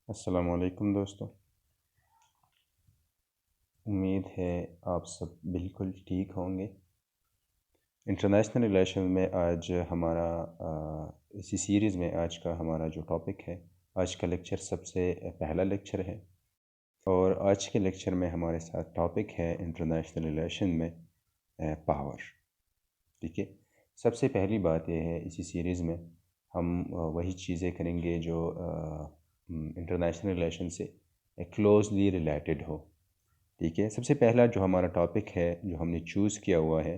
السلام علیکم دوستو، امید ہے آپ سب بالکل ٹھیک ہوں گے۔ انٹرنیشنل ریلیشن میں آج ہمارا اسی سیریز میں آج کا ہمارا جو ٹاپک ہے، آج کا لیکچر سب سے پہلا لیکچر ہے، اور آج کے لیکچر میں ہمارے ساتھ ٹاپک ہے انٹرنیشنل ریلیشن میں پاور۔ ٹھیک ہے، سب سے پہلی بات یہ ہے اسی سیریز میں ہم وہی چیزیں کریں گے جو انٹرنیشنل ریلیشن سے کلوزلی ریلیٹڈ ہو۔ ٹھیک ہے، سب سے پہلا جو ہمارا ٹاپک ہے جو ہم نے چوز کیا ہوا ہے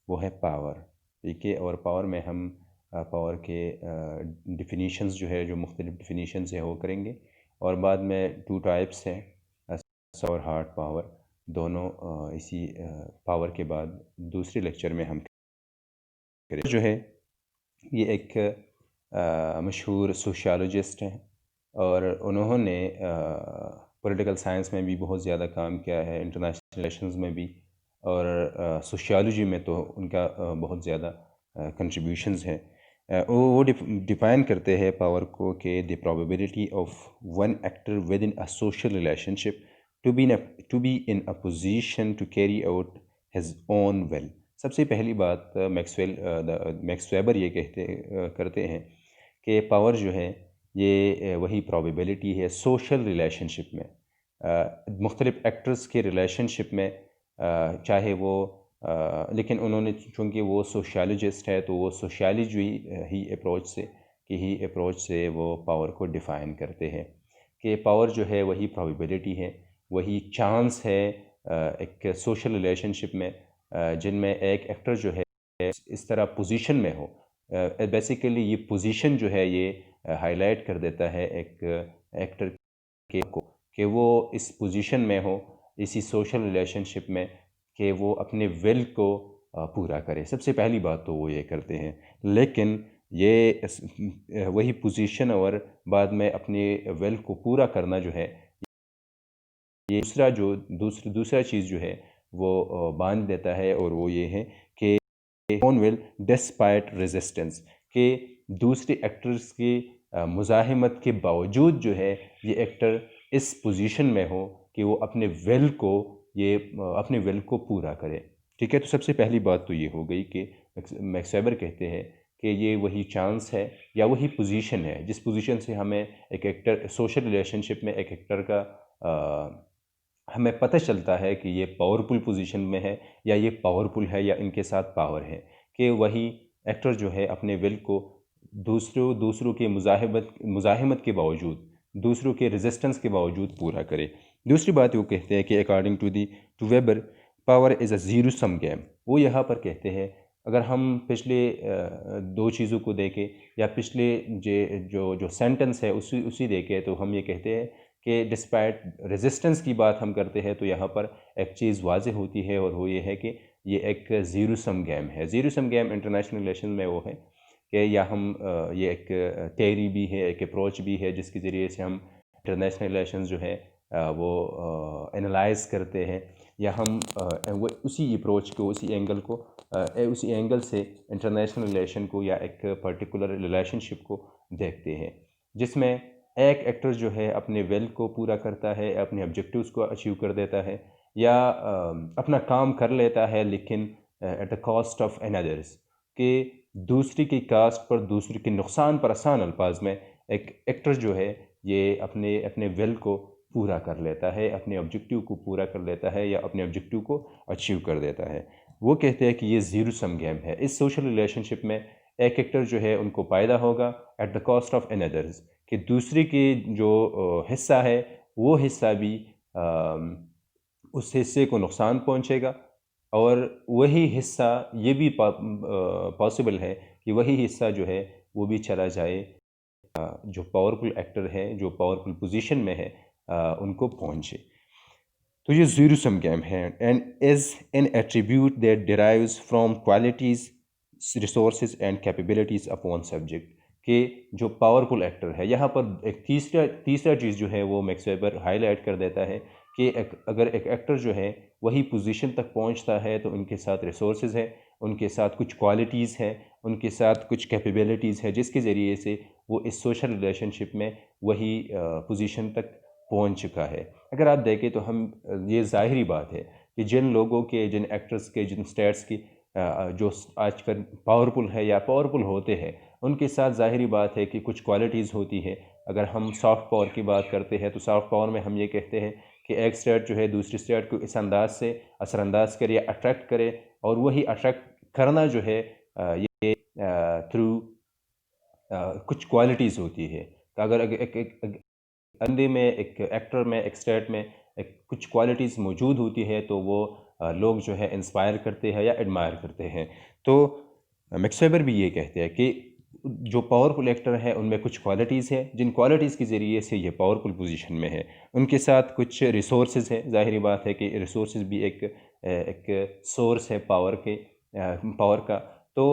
وہ ہے پاور۔ ٹھیک ہے، اور پاور میں ہم پاور کے ڈیفینیشنز جو ہے، جو مختلف ڈیفینیشنز ہیں وہ کریں گے، اور بعد میں 2 ٹائپس ہیں، اور ہارڈ پاور، دونوں اسی پاور کے بعد دوسرے لیکچر میں ہم کریں۔ جو ہے یہ ایک مشہور سوشیالوجسٹ ہیں، اور انہوں نے پولیٹیکل سائنس میں بھی بہت زیادہ کام کیا ہے، انٹرنیشنل ریلیشنز میں بھی، اور سوشیالوجی میں تو ان کا بہت زیادہ کنٹریبیوشنز ہیں۔ وہ ڈیفائن کرتے ہیں پاور کو کہ the probability of one actor within a social relationship to be in a position to carry out his own will. سب سے پہلی بات میکس ویبر یہ کرتے ہیں کہ پاور جو ہے یہ وہی پرابیبلٹی ہے سوشل ریلیشن شپ میں، مختلف ایکٹرز کے ریلیشن شپ میں، چاہے وہ لیکن انہوں نے چونکہ وہ سوشیالوجسٹ ہے تو وہ سوشیالوجی ہی اپروچ سے وہ پاور کو ڈیفائن کرتے ہیں کہ پاور جو ہے وہی پرابیبلٹی ہے، وہی چانس ہے ایک سوشل ریلیشن شپ میں، جن میں ایک ایکٹر جو ہے اس طرح پوزیشن میں ہو۔ بیسیکلی یہ پوزیشن جو ہے یہ ہائی لائٹ کر دیتا ہے ایک ایکٹر کو کہ وہ اس پوزیشن میں ہو اسی سوشل ریلیشن شپ میں کہ وہ اپنے ول کو پورا کرے۔ سب سے پہلی بات تو وہ یہ کرتے ہیں، لیکن یہ وہی پوزیشن اور بعد میں اپنے ول کو پورا کرنا جو ہے، یہ دوسرا چیز جو ہے وہ باندھ دیتا ہے، اور وہ یہ ہے کہ اون ول ڈسپائٹ ریزسٹنس، کہ دوسرے ایکٹرز کی مزاحمت کے باوجود جو ہے یہ ایکٹر اس پوزیشن میں ہو کہ وہ اپنے ول کو پورا کرے۔ ٹھیک ہے، تو سب سے پہلی بات تو یہ ہو گئی کہ میکس ویبر کہتے ہیں کہ یہ وہی چانس ہے یا وہی پوزیشن ہے جس پوزیشن سے ہمیں ایک ایکٹر سوشل ریلیشن شپ میں ایک ایکٹر کا ہمیں پتہ چلتا ہے کہ یہ پاورفل پوزیشن میں ہے یا یہ پاورفل ہے یا ان کے ساتھ پاور ہے، کہ وہی ایکٹر جو ہے اپنے ول کو دوسروں کے مزاحمت کے باوجود، دوسروں کے ریزسٹنس کے باوجود پورا کرے۔ دوسری بات وہ کہتے ہیں کہ according to Weber power is a zero sum game. وہ یہاں پر کہتے ہیں اگر ہم پچھلے 2 چیزوں کو دیکھیں یا پچھلے جو سینٹنس ہے اسی دیکھیں تو ہم یہ کہتے ہیں کہ ڈسپائٹ ریزسٹنس کی بات ہم کرتے ہیں تو یہاں پر ایک چیز واضح ہوتی ہے، اور وہ یہ ہے کہ یہ ایک زیرو سم گیم ہے۔ Zero sum game international relation میں وہ ہے کہ یا ہم یہ ایک تھیوری بھی ہے، ایک اپروچ بھی ہے جس کے ذریعے سے ہم انٹرنیشنل ریلیشنز جو ہے وہ انالائز کرتے ہیں، یا ہم اسی اپروچ کو اسی اینگل سے انٹرنیشنل ریلیشن کو یا ایک پرٹیکولر ریلیشن شپ کو دیکھتے ہیں، جس میں ایک ایکٹر جو ہے اپنے ول کو پورا کرتا ہے، اپنے آبجیکٹیوز کو اچیو کر دیتا ہے، یا اپنا کام کر لیتا ہے لیکن at the cost of another's، کہ دوسری کی کاسٹ پر، دوسری کے نقصان پر، آسان الفاظ میں ایک ایکٹر جو ہے یہ اپنے ول کو پورا کر لیتا ہے، اپنے آبجیکٹیو کو پورا کر لیتا ہے یا اپنے آبجیکٹیو کو اچیو کر دیتا ہے۔ وہ کہتے ہیں کہ یہ زیرو سم گیم ہے۔ اس سوشل ریلیشن شپ میں ایک ایکٹر جو ہے ان کو فائدہ ہوگا at the cost of another's، کہ دوسری کی جو حصہ ہے وہ حصہ بھی اس حصے کو نقصان پہنچے گا، اور وہی حصہ یہ بھی پاسبل ہے کہ وہی حصہ جو ہے وہ بھی چلا جائے جو پاورفل ایکٹر ہے، جو پاورفل پوزیشن میں ہے، ان کو پہنچے۔ تو یہ زیرو سم گیم ہے، and is an attribute that derives from qualities, resources and capabilities upon subject, کہ جو پاورفل ایکٹر ہے، یہاں پر ایک تیسرا چیز جو ہے وہ میکس ویبر ہائی لائٹ کر دیتا ہے کہ اگر ایک ایکٹر جو ہے وہی پوزیشن تک پہنچتا ہے تو ان کے ساتھ ریسورسز ہے، ان کے ساتھ کچھ کوالٹیز ہیں، ان کے ساتھ کچھ کیپیبلٹیز ہے، جس کے ذریعے سے وہ اس سوشل ریلیشن شپ میں وہی پوزیشن تک پہنچ چکا ہے۔ اگر آپ دیکھیں تو ہم یہ ظاہری بات ہے کہ جن لوگوں کے، جن ایکٹرز کے، جن اسٹیٹس کی جو آج کل پاورفل ہے یا پاورفل ہوتے ہیں، ان کے ساتھ ظاہری بات ہے کہ کچھ کوالٹیز ہوتی ہے۔ اگر ہم سافٹ پاور کی بات کرتے ہیں تو سافٹ پاور میں ہم یہ کہتے ہیں کہ ایک اسٹیٹ جو ہے دوسری اسٹیٹ کو اس انداز سے اثر انداز کرے یا اٹریکٹ کرے، اور وہی اٹریکٹ کرنا جو ہے یہ تھرو کچھ کوالٹیز ہوتی ہے۔ کہ اگر ایک بندے میں، ایک ایکٹر میں، ایک اسٹیٹ میں کچھ کوالٹیز موجود ہوتی ہے تو وہ لوگ جو ہے انسپائر کرتے ہیں یا ایڈمائر کرتے ہیں۔ تو میکس ویبر بھی یہ کہتے ہیں کہ جو پاورفل ایکٹر ہے ان میں کچھ کوالٹیز ہے، جن کوالٹیز کے ذریعے سے یہ پاورفل پوزیشن میں ہے۔ ان کے ساتھ کچھ ریسورسز ہے، ظاہری بات ہے کہ ریسورسز بھی ایک سورس ہے پاور کا، تو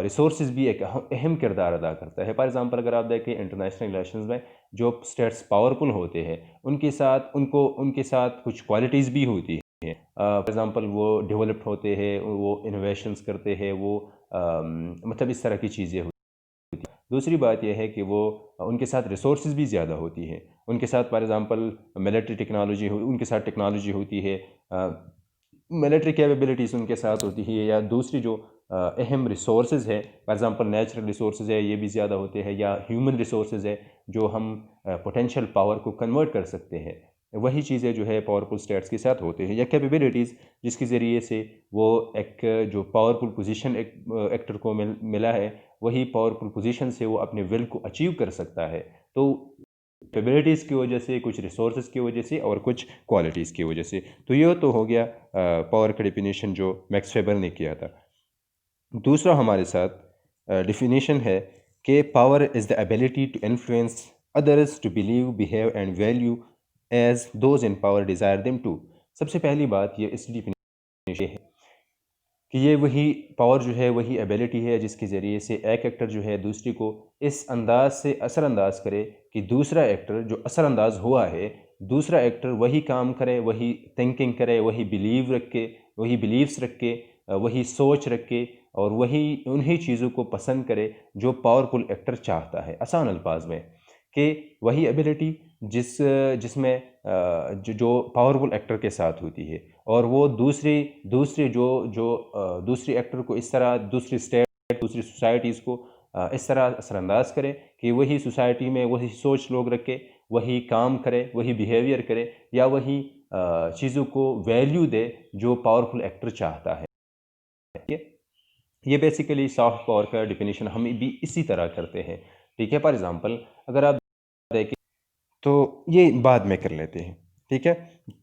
ریسورسز بھی ایک اہم کردار ادا کرتا ہے۔ فار ایگزامپل اگر آپ دیکھیں انٹرنیشنل ریلیشنز میں جو اسٹیٹس پاورفل ہوتے ہیں ان کے ساتھ کچھ کوالٹیز بھی ہوتی ہیں۔ فار ایگزامپل وہ ڈیولپڈ ہوتے ہیں، وہ انوویشنز کرتے ہیں، وہ مطلب اس طرح کی چیزیں ہوتی ہیں۔ دوسری بات یہ ہے کہ وہ ان کے ساتھ ریسورسز بھی زیادہ ہوتی ہیں، ان کے ساتھ فار ایگزامپل ملٹری ٹیکنالوجی ان کے ساتھ ٹیکنالوجی ہوتی ہے، ملٹری کیپیبلٹیز ان کے ساتھ ہوتی ہے، یا دوسری جو اہم ریسورسز ہے، فار ایگزامپل نیچرل ریسورسز ہے، یہ بھی زیادہ ہوتے ہیں، یا ہیومن ریسورسز ہے جو ہم پوٹینشیل پاور کو کنورٹ کر سکتے ہیں، وہی چیزیں جو ہے پاورفل اسٹیٹس کے ساتھ ہوتے ہیں، یا کیپیبلٹیز جس کے ذریعے سے وہ ایک جو پاورفل پوزیشن ایکٹر کو ملا ہے، وہی پاورفل پوزیشن سے وہ اپنے ول کو اچیو کر سکتا ہے۔ تو کیپیبلٹیز کی وجہ سے، کچھ ریسورسز کی وجہ سے، اور کچھ کوالٹیز کی وجہ سے۔ تو یہ تو ہو گیا پاور کا ڈیفینیشن جو میکس ویبر نے کیا تھا۔ دوسرا ہمارے ساتھ ڈیفینیشن ہے کہ power is the ability to influence others to believe, behave and value as those in power desire them to. سب سے پہلی بات یہ اس ڈیفینیشن ہے کہ یہ وہی پاور جو ہے وہی ایبلٹی ہے جس کے ذریعے سے ایک ایکٹر جو ہے دوسری کو اس انداز سے اثر انداز کرے کہ دوسرا ایکٹر جو اثر انداز ہوا ہے، دوسرا ایکٹر وہی کام کرے، وہی تھنکنگ کرے، وہی بلیو رکھے، وہی بلیفز رکھے، وہی سوچ رکھے، اور وہی انہی چیزوں کو پسند کرے جو پاورفل ایکٹر چاہتا ہے۔ آسان الفاظ میں کہ وہی ایبلٹی جس میں جو پاورفل ایکٹر کے ساتھ ہوتی ہے، اور وہ دوسری ایکٹر کو اس طرح، دوسری اسٹیٹ، دوسری سوسائٹیز کو اس طرح اثر انداز کرے کہ وہی سوسائٹی میں وہی سوچ لوگ رکھے، وہی کام کرے، وہی بیہیویئر کرے، یا وہی چیزوں کو ویلیو دے جو پاورفل ایکٹر چاہتا ہے۔ یہ بیسیکلی سافٹ پاور کا ڈیفینیشن ہم بھی اسی طرح کرتے ہیں، ٹھیک ہے۔ فار ایگزامپل اگر آپ دیکھیں تو یہ بعد میں کر لیتے ہیں، ٹھیک ہے۔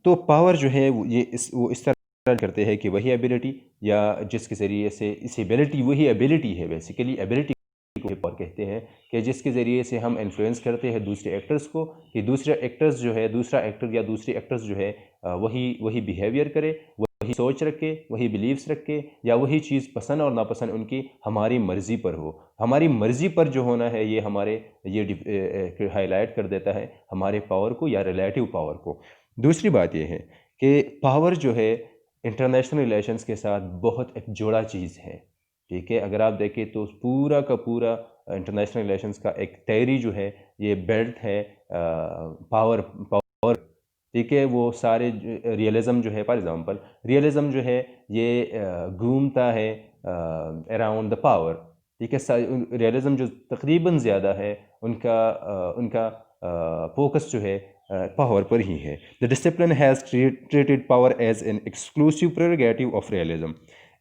تو پاور جو ہے وہ اس طرح کرتے ہیں کہ وہی ایبلٹی، یا جس کے ذریعے سے اس ایبلٹی، وہی ایبلٹی ہے بیسیکلی، ایبلٹی کو پاور کہتے ہیں، کہ جس کے ذریعے سے ہم انفلوئنس کرتے ہیں دوسرے ایکٹرز کو کہ دوسرے ایکٹرز جو ہے، دوسرا ایکٹر یا دوسری ایکٹرز جو ہے وہی بیہیویئر کرے، وہی سوچ رکھے، وہی بلیفز رکھے، یا وہی چیز پسند اور ناپسند ان کی ہماری مرضی پر ہو۔ ہماری مرضی پر جو ہونا ہے یہ ہائی لائٹ کر دیتا ہے ہمارے پاور کو یا ریلیٹیو پاور کو۔ دوسری بات یہ ہے کہ پاور جو ہے انٹرنیشنل ریلیشنز کے ساتھ بہت ایک جوڑا چیز ہے، ٹھیک ہے۔ اگر آپ دیکھیں تو پورا کا پورا انٹرنیشنل ریلیشنز کا ایک تھیوری جو ہے، یہ بیلٹ ہے پاور، ٹھیک ہے۔ وہ سارے ریئلزم جو ہے، فار ایگزامپل ریئلزم جو ہے یہ گھومتا ہے اراؤنڈ دا پاور، ٹھیک ہے۔ ریئلزم جو تقریباً زیادہ ہے ان کا فوکس جو ہے پاور پر ہی ہے۔ The discipline has treated power as an exclusive prerogative of realism.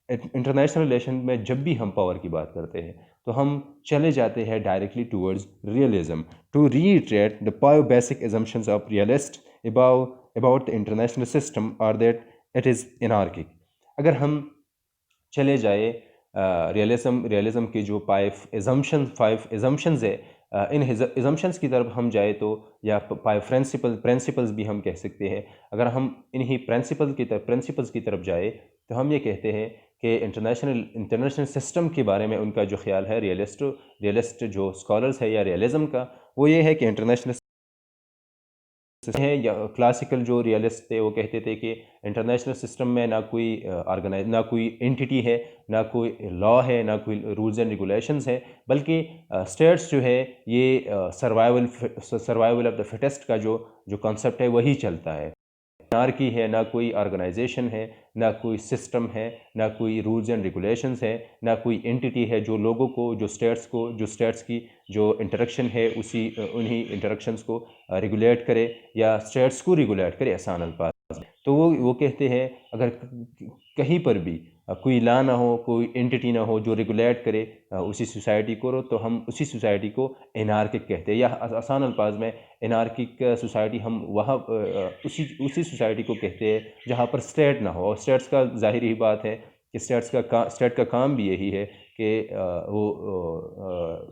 International relation میں جب بھی ہم پاور کی بات کرتے ہیں تو ہم چلے جاتے ہیں directly towards realism to reiterate the 5 basic assumptions of realist about the international system are that it is anarchic۔ اگر ہم چلے جائے ریئلزم کے جو 5 assumptions ہے، ان assumptions کی طرف ہم جائے تو، یا 5 principles بھی ہم کہہ سکتے ہیں، اگر ہم انہی پرنسپلز کی طرف جائے تو ہم یہ کہتے ہیں کہ انٹرنیشنل سسٹم کے بارے میں ان کا جو خیال ہے، ریئلسٹ جو اسکالرز ہے یا ریئلزم کا، وہ یہ ہے کہ انٹرنیشنل ہے یا کلاسیکل جو ریئلسٹ تھے وہ کہتے تھے کہ انٹرنیشنل سسٹم میں نہ کوئی نہ کوئی انٹیٹی ہے، نہ کوئی لا ہے، نہ کوئی رولز اینڈ ریگولیشنز ہے، بلکہ اسٹیٹس جو ہے یہ سروائیول آف دا فٹیسٹ کا جو کانسیپٹ ہے وہی چلتا ہے۔ انارکی ہے، نہ کوئی آرگنائزیشن ہے، نہ کوئی سسٹم ہے، نہ کوئی رولز اینڈ ریگولیشنز ہے، نہ کوئی انٹیٹی ہے جو لوگوں کو، جو اسٹیٹس کی جو انٹریکشن ہے انہی انٹریکشنز کو ریگولیٹ کرے یا اسٹیٹس کو ریگولیٹ کرے آسان الفاظ میں۔ تو وہ کہتے ہیں اگر کہیں پر بھی کوئی لا نہ ہو، کوئی انٹیٹی نہ ہو جو ریگولیٹ کرے اسی سوسائٹی کو، تو ہم اسی سوسائٹی کو انارکک کہتے ہیں، یا آسان الفاظ میں انارکک سوسائٹی ہم وہاں اسی سوسائٹی کو کہتے ہیں جہاں پر اسٹیٹ نہ ہو۔ اور اسٹیٹس کا ظاہر ہی بات ہے کہ اسٹیٹ کا کام بھی یہی ہے کہ وہ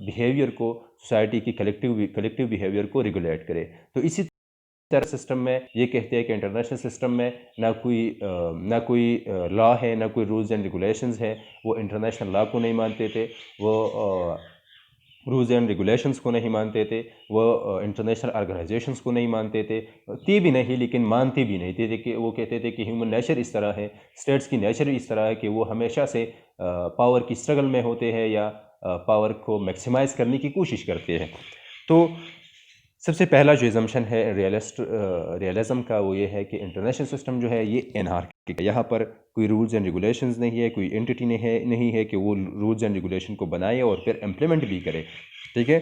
بیہیویئر کو، سوسائٹی کی کلیکٹیو بیہیویئر کو ریگولیٹ کرے۔ تو اسی طرح سسٹم میں یہ کہتے ہیں کہ انٹرنیشنل سسٹم میں نہ کوئی لا ہے، نہ کوئی رولز اینڈ ریگولیشنز ہے، وہ انٹرنیشنل لا کو نہیں مانتے تھے، وہ رولز اینڈ ریگولیشنز کو نہیں مانتے تھے، وہ انٹرنیشنل آرگنائزیشنز کو نہیں مانتے تھے، تھی بھی نہیں لیکن مانتے بھی نہیں تھے کہ وہ کہتے تھے کہ ہیومن نیچر اس طرح ہے، اسٹیٹس کی نیچر اس طرح ہے کہ وہ ہمیشہ سے پاور کی اسٹرگل میں ہوتے ہیں یا پاور کو میکسیمائز کرنے کی کوشش کرتے ہیں۔ تو سب سے پہلا جو ایزمپشن ہے ریئلزم کا وہ یہ ہے کہ انٹرنیشنل سسٹم جو ہے یہ انارکک ہے، یہاں پر کوئی رولز اینڈ ریگولیشنز نہیں ہے، کوئی انٹیٹی نہیں ہے کہ وہ رولز اینڈ ریگولیشن کو بنائے اور پھر امپلیمنٹ بھی کرے، ٹھیک ہے۔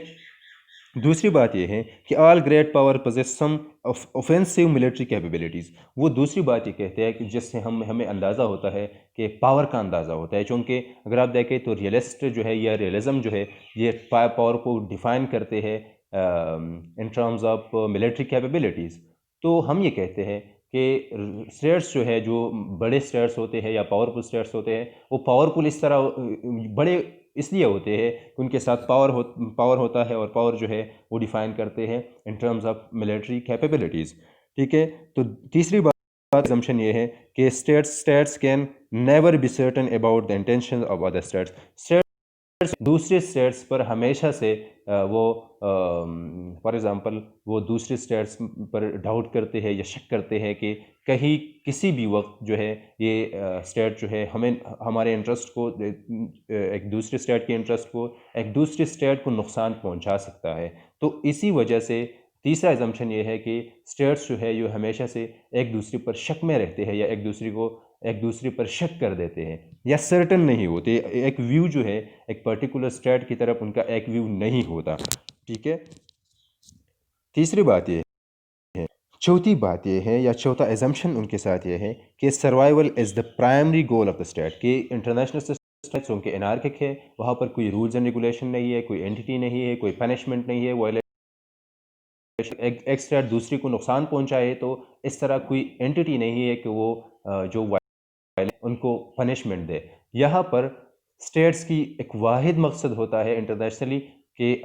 دوسری بات یہ ہے کہ آل گریٹ پاور پوزیس سم اوفینسو ملٹری کیپیبلٹیز، وہ دوسری بات یہ کہتے ہیں کہ جس سے ہمیں اندازہ ہوتا ہے کہ پاور کا اندازہ ہوتا ہے، چونکہ اگر آپ دیکھیں تو ریئلسٹ جو ہے یا ریئلزم جو ہے یہ پاور کو ڈیفائن کرتے ہیں in terms of military capabilities. تو ہم یہ کہتے ہیں کہ اسٹیٹس جو ہے، جو بڑے اسٹیٹس ہوتے ہیں یا پاورفل اسٹیٹس ہوتے ہیں، وہ پاورفل اس طرح بڑے اس لیے ہوتے ہیں کہ ان کے ساتھ پاور ہوتا ہے، اور پاور جو ہے وہ ڈیفائن کرتے ہیں in terms of military capabilities, ٹھیک ہے۔ تو تیسری بات assumption یہ ہے کہ states can never be certain about the intention of other states, دوسرے اسٹیٹس پر ہمیشہ سے وہ فار ایگزامپل وہ دوسرے اسٹیٹس پر ڈاؤٹ کرتے ہیں یا شک کرتے ہیں کہ کہیں کسی بھی وقت جو ہے یہ اسٹیٹ جو ہے ہمارے انٹرسٹ کو، ایک دوسرے اسٹیٹ کے انٹرسٹ کو ایک دوسرے اسٹیٹ کو نقصان پہنچا سکتا ہے۔ تو اسی وجہ سے تیسرا ایزمپشن یہ ہے کہ اسٹیٹس جو ہے یہ ہمیشہ سے ایک دوسرے پر شک میں رہتے ہیں یا ایک دوسرے پر شک کر دیتے ہیں یا سرٹن نہیں ہوتے، ایک ویو جو ہے ایک پرٹیکولر اسٹیٹ کی طرف ان کا ایک ویو نہیں ہوتا، ٹھیک ہے۔ تیسری بات یہ ہے، چوتھی بات یہ ہے یا چوتھا ایزمپشن ان کے ساتھ یہ ہے کہ survival is the primary goal of the state, کہ انٹرنیشنل سسٹم چونکہ انارکک ہے، وہاں پر کوئی رولز اینڈ ریگولیشن نہیں ہے، کوئی انٹیٹی نہیں ہے، کوئی پنشمنٹ نہیں ہے، وہ ایک اسٹیٹ دوسری کو نقصان پہنچائے تو اس طرح کوئی انٹیٹی نہیں ہے کہ وہ جو ان کو پنشمنٹ دے۔ یہاں پر اسٹیٹس کی ایک واحد مقصد ہوتا ہے انٹرنیشنلی کہ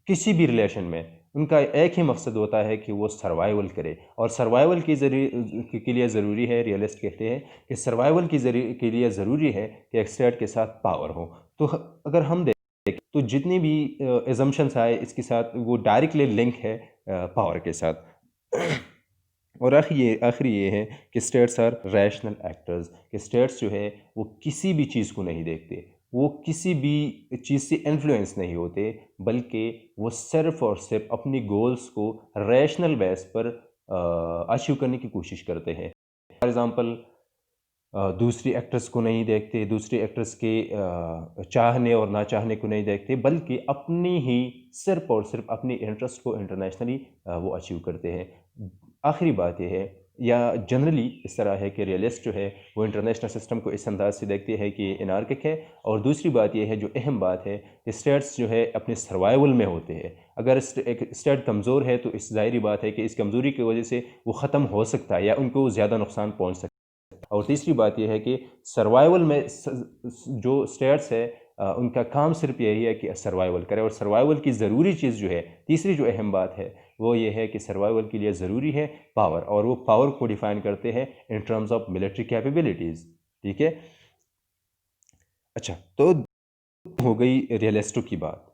کسی بھی ریلیشن میں ان کا ایک ہی مقصد ہوتا ہے کہ وہ سروائیول کرے، اور سروائیول کے لیے ضروری ہے، ریئلسٹ کہتے ہیں کہ سروائیول کے لیے ضروری ہے کہ ایک اسٹیٹ کے ساتھ پاور ہو۔ تو اگر ہم دیکھیں تو جتنی بھی ایزمپشنس آئے اس کے ساتھ وہ ڈائریکٹلی لنک ہے پاور کے ساتھ۔ اور آخری یہ ہے کہ اسٹیٹس آر ریشنل ایکٹرز، کہ اسٹیٹس جو ہے وہ کسی بھی چیز کو نہیں دیکھتے، وہ کسی بھی چیز سے انفلوئنس نہیں ہوتے، بلکہ وہ صرف اور صرف اپنی گولز کو ریشنل بیس پر اچیو کرنے کی کوشش کرتے ہیں۔ فار ایگزامپل دوسری ایکٹرز کو نہیں دیکھتے، دوسری ایکٹرز کے چاہنے اور نہ چاہنے کو نہیں دیکھتے، بلکہ اپنی ہی صرف اور صرف اپنی انٹرسٹ کو انٹرنیشنلی وہ اچیو کرتے ہیں۔ آخری بات یہ ہے یا جنرلی اس طرح ہے کہ ریئلسٹ جو ہے وہ انٹرنیشنل سسٹم کو اس انداز سے دیکھتے ہیں کہ یہ انارکک ہے، اور دوسری بات یہ ہے جو اہم بات ہے کہ اسٹیٹس جو ہے اپنے سروائیول میں ہوتے ہیں۔ اگر ایک اسٹیٹ کمزور ہے تو اس ظاہری بات ہے کہ اس کمزوری کی وجہ سے وہ ختم ہو سکتا ہے یا ان کو زیادہ نقصان پہنچ سکتا ہے۔ اور تیسری بات یہ ہے کہ سروائیول میں جو اسٹیٹس ہے ان کا کام صرف یہی ہے کہ سروائیول کرے، اور سروائیول کی ضروری چیز جو ہے، تیسری جو اہم بات ہے وہ یہ ہے کہ سروائیول کے لیے ضروری ہے پاور، اور وہ پاور کو ڈیفائن کرتے ہیں in terms of military capabilities, ٹھیک ہے۔ اچھا، تو ہو گئی ریئلسٹوں کی بات۔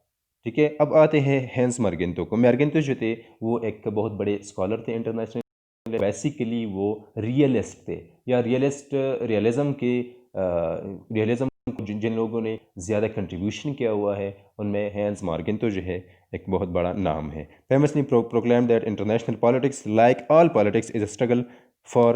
ٹھیک ہے. اب آتے ہیں ہینس مارگنتو کو. مارگنتو جو تھے وہ ایک بہت بڑے اسکالر تھے انٹرنیشنل. بیسیکلی وہ ریئلسٹ تھے یا ریئلزم کے ریئلزم کو جن لوگوں نے زیادہ کنٹریبیوشن کیا ہوا ہے ان میں ہینس مارگنتو جو ہے ایک بہت بڑا نام ہے. Famously proclaim that international politics like all politics is a struggle for.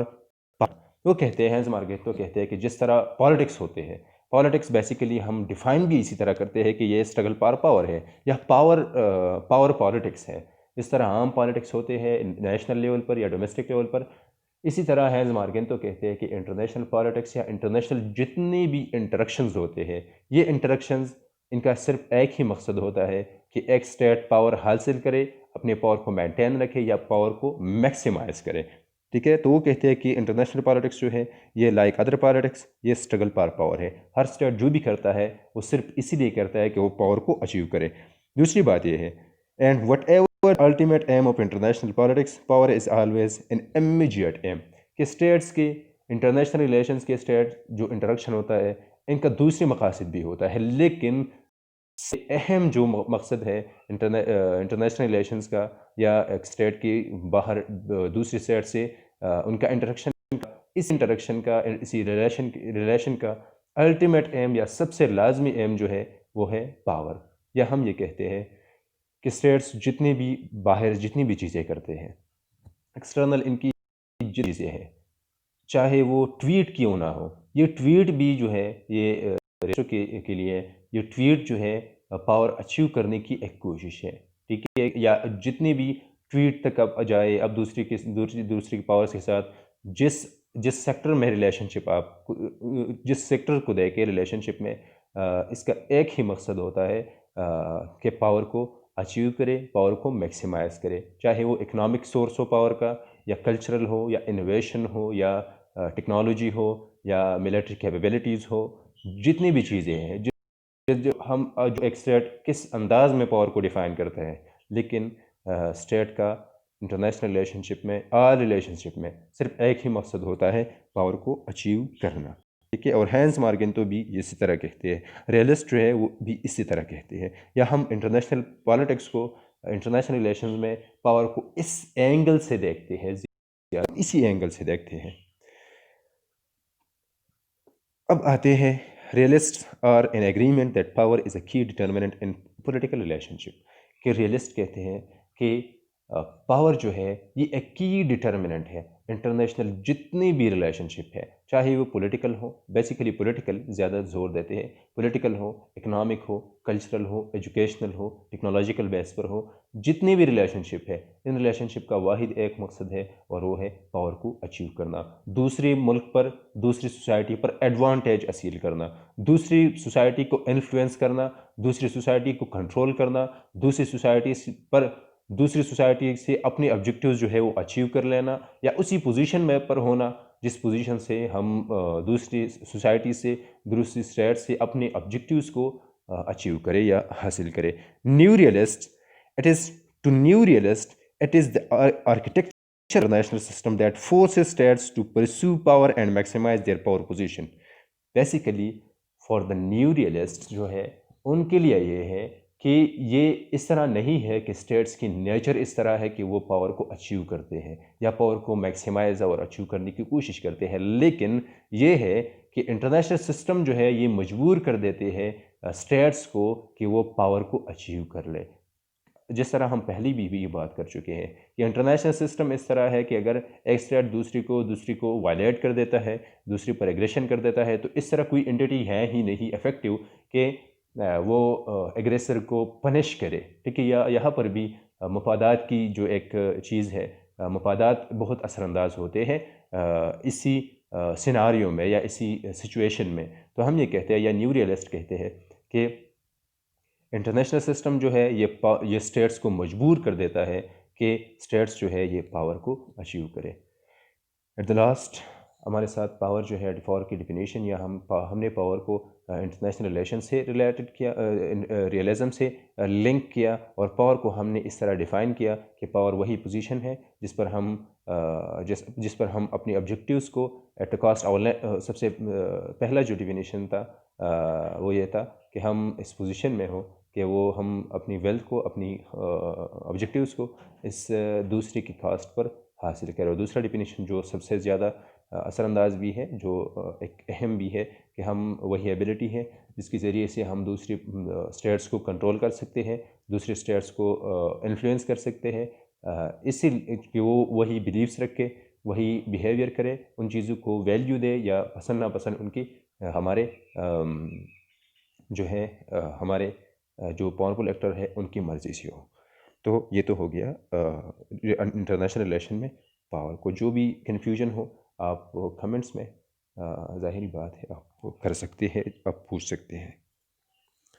وہ کہتے ہیں ہینس مارگنتو کہتے ہیں کہ جس طرح پالیٹکس ہوتے ہیں, پالیٹکس بیسیکلی ہم ڈیفائن بھی اسی طرح کرتے ہیں کہ یہ اسٹرگل فار پاور ہے یا پاور پالیٹکس ہے. اس طرح عام پالیٹکس ہوتے ہیں نیشنل لیول پر یا ڈومیسٹک لیول پر, اسی طرح ہینس مارگنتو کہتے ہیں کہ انٹرنیشنل پالیٹکس یا انٹرنیشنل جتنی بھی انٹریکشنز ہوتے ہیں, یہ انٹریکشنز ان کا صرف ایک ہی مقصد ہوتا ہے کہ ایک اسٹیٹ پاور حاصل کرے, اپنے پاور کو مینٹین رکھے یا پاور کو میکسیمائز کرے. ٹھیک ہے. تو وہ کہتے ہیں کہ انٹرنیشنل پالیٹکس جو ہے یہ لائک ادر پالیٹکس یہ اسٹرگل فار پاور ہے. ہر اسٹیٹ جو بھی کرتا ہے وہ صرف اسی لیے کرتا ہے کہ وہ پاور کو اچیو کرے. دوسری بات یہ ہے and whatever ultimate aim of international politics power is always an immediate aim. کہ اسٹیٹس کے انٹرنیشنل ریلیشنز کے اسٹیٹ جو انٹریکشن ہوتا ہے ان کا دوسرے مقاصد بھی ہوتا ہے, لیکن سے اہم جو مقصد ہے انٹرنیشنل ریلیشنز کا یا ایک اسٹیٹ کی باہر دوسری اسٹیٹ سے ان کا انٹریکشن کا, اس انٹریکشن کا اسی ریلیشن کا الٹیمیٹ ایم یا سب سے لازمی ایم جو ہے وہ ہے پاور. یا ہم یہ کہتے ہیں کہ اسٹیٹس جتنی بھی باہر جتنی بھی چیزیں کرتے ہیں ایکسٹرنل ان کی چیزیں ہیں, چاہے وہ ٹویٹ کیوں نہ ہو, یہ ٹویٹ بھی جو ہے یہ کے لیے یہ ٹویٹ جو ہے پاور اچیو کرنے کی ایک کوشش ہے. ٹھیک ہے. یا جتنی بھی ٹویٹ تک اب جائے, اب دوسری پاورس کے ساتھ جس سیکٹر میں ریلیشن شپ آپ جس سیکٹر کو دے کے ریلیشن شپ میں اس کا ایک ہی مقصد ہوتا ہے کہ پاور کو اچیو کرے, پاور کو میکسیمائز کرے, چاہے وہ اکنامک سورس ہو پاور کا یا کلچرل ہو یا انوویشن ہو یا ٹیکنالوجی ہو یا ملٹری کیپیبلٹیز ہو. جتنی بھی چیزیں ہیں جو ہم جو ایک اسٹیٹ کس انداز میں پاور کو ڈیفائن کرتے ہیں, لیکن اسٹیٹ کا انٹرنیشنل ریلیشن شپ میں ریلیشن شپ میں صرف ایک ہی مقصد ہوتا ہے پاور کو اچیو کرنا. ٹھیک ہے. اور ہینس مارگنتو بھی اسی طرح کہتے ہیں, ریئلسٹ جو ہے وہ بھی اسی طرح کہتے ہیں. یا ہم انٹرنیشنل پالیٹکس کو انٹرنیشنل ریلیشنز میں پاور کو اس اینگل سے دیکھتے ہیں, اسی اینگل سے دیکھتے ہیں. اب آتے ہیں realist are in agreement that power is a key determinant in political relationship. کہ ریئلسٹ کہتے ہیں کہ پاور جو ہے یہ ایک کی ڈٹرمنٹ ہے انٹرنیشنل جتنی بھی ریلیشن شپ ہے, چاہے وہ پولیٹیکل ہو, بیسیکلی پولیٹیکل زیادہ زور دیتے ہیں, پولیٹیکل ہو, اکنامک ہو, کلچرل ہو, ایجوکیشنل ہو, ٹیکنالوجیکل بیس پر ہو, جتنی بھی ریلیشن شپ ہے ان ریلیشن شپ کا واحد ایک مقصد ہے اور وہ ہے پاور کو اچیو کرنا, دوسرے ملک پر دوسری سوسائٹی پر ایڈوانٹیج حاصل کرنا, دوسری سوسائٹی کو انفلوئنس کرنا, دوسری سوسائٹی کو کنٹرول کرنا, دوسری سوسائٹی سے اپنی آبجیکٹیوز جو ہے وہ اچیو کر لینا, یا اسی پوزیشن میں پر ہونا جس پوزیشن سے ہم دوسری سوسائٹی سے دوسری اسٹیٹ سے اپنے آبجیکٹیوز کو اچیو کرے یا حاصل کرے. New realist it is the architecture of the national system that forces states to pursue power and maximize their power position. Basically for the new realist جو ہے ان کے لیے یہ ہے کہ یہ اس طرح نہیں ہے کہ اسٹیٹس کی نیچر اس طرح ہے کہ وہ پاور کو اچیو کرتے ہیں یا پاور کو میکسیمائز اور اچیو کرنے کی کوشش کرتے ہیں, لیکن یہ ہے کہ انٹرنیشنل سسٹم جو ہے یہ مجبور کر دیتے ہیں اسٹیٹس کو کہ وہ پاور کو اچیو کر لے. جس طرح ہم پہلی بھی یہ بات کر چکے ہیں کہ انٹرنیشنل سسٹم اس طرح ہے کہ اگر ایک اسٹیٹ دوسری کو وائلیٹ کر دیتا ہے, دوسری پر ایگریشن کر دیتا ہے, تو اس طرح کوئی انٹیٹی ہے ہی نہیں افیکٹو کہ وہ ایگریسر کو پنش کرے. ٹھیک ہے. یا یہاں پر بھی مفادات کی جو ایک چیز ہے, مفادات بہت اثر انداز ہوتے ہیں اسی سیناریو میں یا اسی سچویشن میں. تو ہم یہ کہتے ہیں یا نیو ریئلسٹ کہتے ہیں کہ انٹرنیشنل سسٹم جو ہے یہ اسٹیٹس کو مجبور کر دیتا ہے کہ اسٹیٹس جو ہے یہ پاور کو اچیو کرے. ایٹ دا لاسٹ ہمارے ساتھ پاور جو ہے پاور کی ڈیفینیشن یا ہم نے پاور کو انٹرنیشنل ریلیشن سے ریلیٹڈ کیا, ریئلزم سے لنک کیا, اور پاور کو ہم نے اس طرح ڈیفائن کیا کہ پاور وہی پوزیشن ہے جس پر ہم اپنی آبجیکٹیوز کو ایٹ اے کاسٹ سب سے پہلا جو ڈیفینیشن تھا وہ یہ تھا کہ ہم اس پوزیشن میں ہوں کہ وہ ہم اپنی ویلتھ کو، اپنی آبجیکٹیوز کو اس دوسرے کی کاسٹ پر حاصل کرے. اور دوسرا ڈیفینیشن جو سب سے زیادہ اثر انداز بھی ہے، جو ایک اہم بھی ہے، کہ ہم وہی ایبلٹی ہے جس کے ذریعے سے ہم دوسری اسٹیٹس کو کنٹرول کر سکتے ہیں، دوسرے اسٹیٹس کو انفلوئنس کر سکتے ہیں، اسی کہ وہ وہی بلیفس رکھے، وہی بیہیویئر کرے، ان چیزوں کو ویلیو دے یا پسند ناپسند ان کی ہمارے جو ہے ہمارے جو پاورفل ایکٹر ہے ان کی مرضی سے ہو. تو یہ تو ہو گیا انٹرنیشنل ریلیشن میں پاور کو. جو بھی کنفیوژن ہو آپ کمنٹس میں ظاہری بات ہے آپ کر سکتے ہیں، آپ پوچھ سکتے ہیں.